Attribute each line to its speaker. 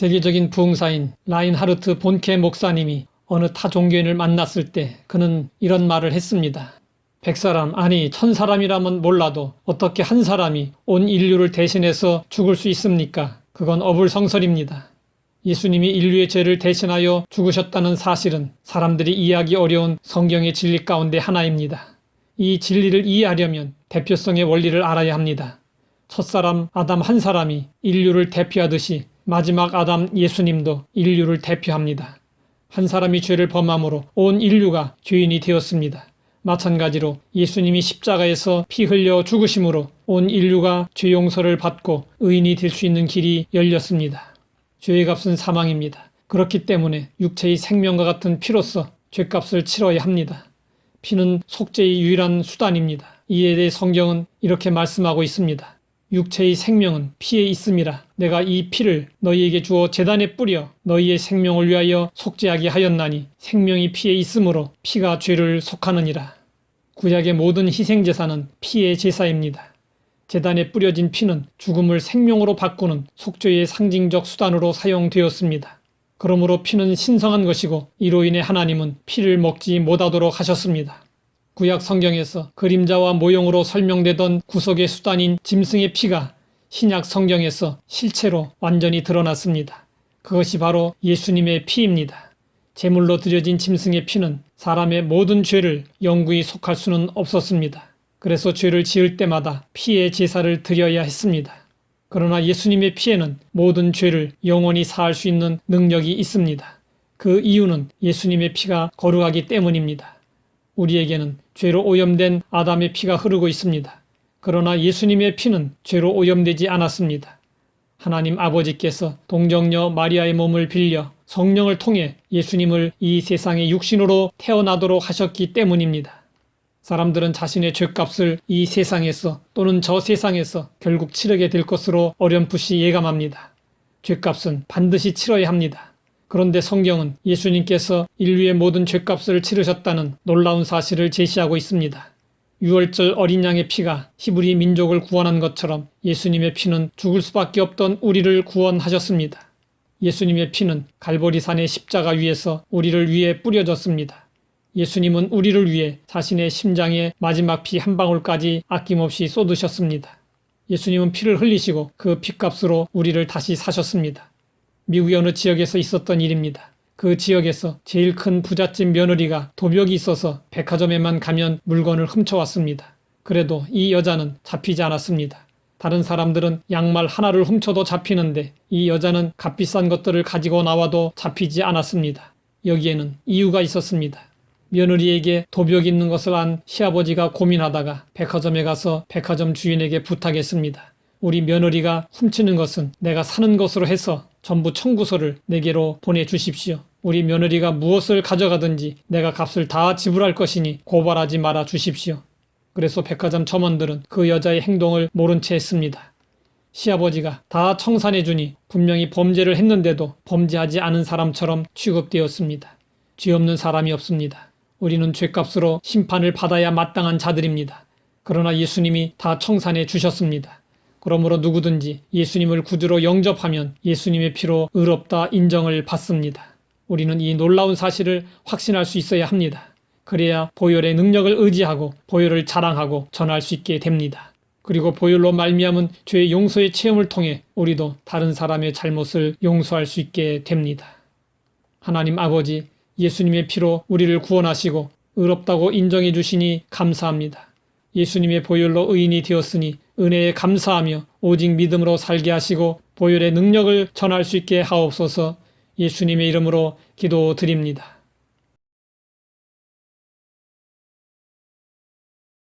Speaker 1: 세계적인 부흥사인 라인하르트 본케 목사님이 어느 타 종교인을 만났을 때 그는 이런 말을 했습니다. 100사람, 아니 1000사람이라면 몰라도 어떻게 한 사람이 온 인류를 대신해서 죽을 수 있습니까? 그건 어불성설입니다. 예수님이 인류의 죄를 대신하여 죽으셨다는 사실은 사람들이 이해하기 어려운 성경의 진리 가운데 하나입니다. 이 진리를 이해하려면 대표성의 원리를 알아야 합니다. 첫사람 아담 한 사람이 인류를 대표하듯이 마지막 아담 예수님도 인류를 대표합니다. 한 사람이 죄를 범함으로 온 인류가 죄인이 되었습니다. 마찬가지로 예수님이 십자가에서 피 흘려 죽으심으로 온 인류가 죄 용서를 받고 의인이 될 수 있는 길이 열렸습니다. 죄의 값은 사망입니다. 그렇기 때문에 육체의 생명과 같은 피로서 죄값을 치러야 합니다. 피는 속죄의 유일한 수단입니다. 이에 대해 성경은 이렇게 말씀하고 있습니다. 육체의 생명은 피에 있음이라. 내가 이 피를 너희에게 주어 제단에 뿌려 너희의 생명을 위하여 속죄하게 하였나니 생명이 피에 있으므로 피가 죄를 속하느니라. 구약의 모든 희생제사는 피의 제사입니다. 제단에 뿌려진 피는 죽음을 생명으로 바꾸는 속죄의 상징적 수단으로 사용되었습니다. 그러므로 피는 신성한 것이고 이로 인해 하나님은 피를 먹지 못하도록 하셨습니다. 구약 성경에서 그림자와 모형으로 설명되던 구속의 수단인 짐승의 피가 신약 성경에서 실체로 완전히 드러났습니다. 그것이 바로 예수님의 피입니다. 제물로 드려진 짐승의 피는 사람의 모든 죄를 영구히 속할 수는 없었습니다. 그래서 죄를 지을 때마다 피의 제사를 드려야 했습니다. 그러나 예수님의 피에는 모든 죄를 영원히 사할 수 있는 능력이 있습니다. 그 이유는 예수님의 피가 거룩하기 때문입니다. 우리에게는 죄로 오염된 아담의 피가 흐르고 있습니다. 그러나 예수님의 피는 죄로 오염되지 않았습니다. 하나님 아버지께서 동정녀 마리아의 몸을 빌려 성령을 통해 예수님을 이 세상에 육신으로 태어나도록 하셨기 때문입니다. 사람들은 자신의 죄값을 이 세상에서 또는 저 세상에서 결국 치르게 될 것으로 어렴풋이 예감합니다. 죄값은 반드시 치러야 합니다. 그런데 성경은 예수님께서 인류의 모든 죄값을 치르셨다는 놀라운 사실을 제시하고 있습니다. 6월절 어린 양의 피가 히브리 민족을 구원한 것처럼 예수님의 피는 죽을 수밖에 없던 우리를 구원하셨습니다. 예수님의 피는 갈보리산의 십자가 위에서 우리를 위해 뿌려졌습니다. 예수님은 우리를 위해 자신의 심장에 마지막 피 한 방울까지 아낌없이 쏟으셨습니다. 예수님은 피를 흘리시고 그 피값으로 우리를 다시 사셨습니다. 미국의 어느 지역에서 있었던 일입니다. 그 지역에서 제일 큰 부잣집 며느리가 도벽이 있어서 백화점에만 가면 물건을 훔쳐왔습니다. 그래도 이 여자는 잡히지 않았습니다. 다른 사람들은 양말 하나를 훔쳐도 잡히는데 이 여자는 값비싼 것들을 가지고 나와도 잡히지 않았습니다. 여기에는 이유가 있었습니다. 며느리에게 도벽이 있는 것을 안 시아버지가 고민하다가 백화점에 가서 백화점 주인에게 부탁했습니다. 우리 며느리가 훔치는 것은 내가 사는 것으로 해서 전부 청구서를 내게로 보내주십시오. 우리 며느리가 무엇을 가져가든지 내가 값을 다 지불할 것이니 고발하지 말아 주십시오. 그래서 백화점 점원들은 그 여자의 행동을 모른 채 했습니다. 시아버지가 다 청산해주니 분명히 범죄를 했는데도 범죄하지 않은 사람처럼 취급되었습니다. 죄 없는 사람이 없습니다. 우리는 죄값으로 심판을 받아야 마땅한 자들입니다. 그러나 예수님이 다 청산해 주셨습니다. 그러므로 누구든지 예수님을 구주로 영접하면 예수님의 피로 의롭다 인정을 받습니다. 우리는 이 놀라운 사실을 확신할 수 있어야 합니다. 그래야 보혈의 능력을 의지하고 보혈을 자랑하고 전할 수 있게 됩니다. 그리고 보혈로 말미암은 죄의 용서의 체험을 통해 우리도 다른 사람의 잘못을 용서할 수 있게 됩니다. 하나님 아버지, 예수님의 피로 우리를 구원하시고 의롭다고 인정해 주시니 감사합니다. 예수님의 보혈로 의인이 되었으니 은혜에 감사하며 오직 믿음으로 살게 하시고 보혈의 능력을 전할 수 있게 하옵소서. 예수님의 이름으로 기도드립니다.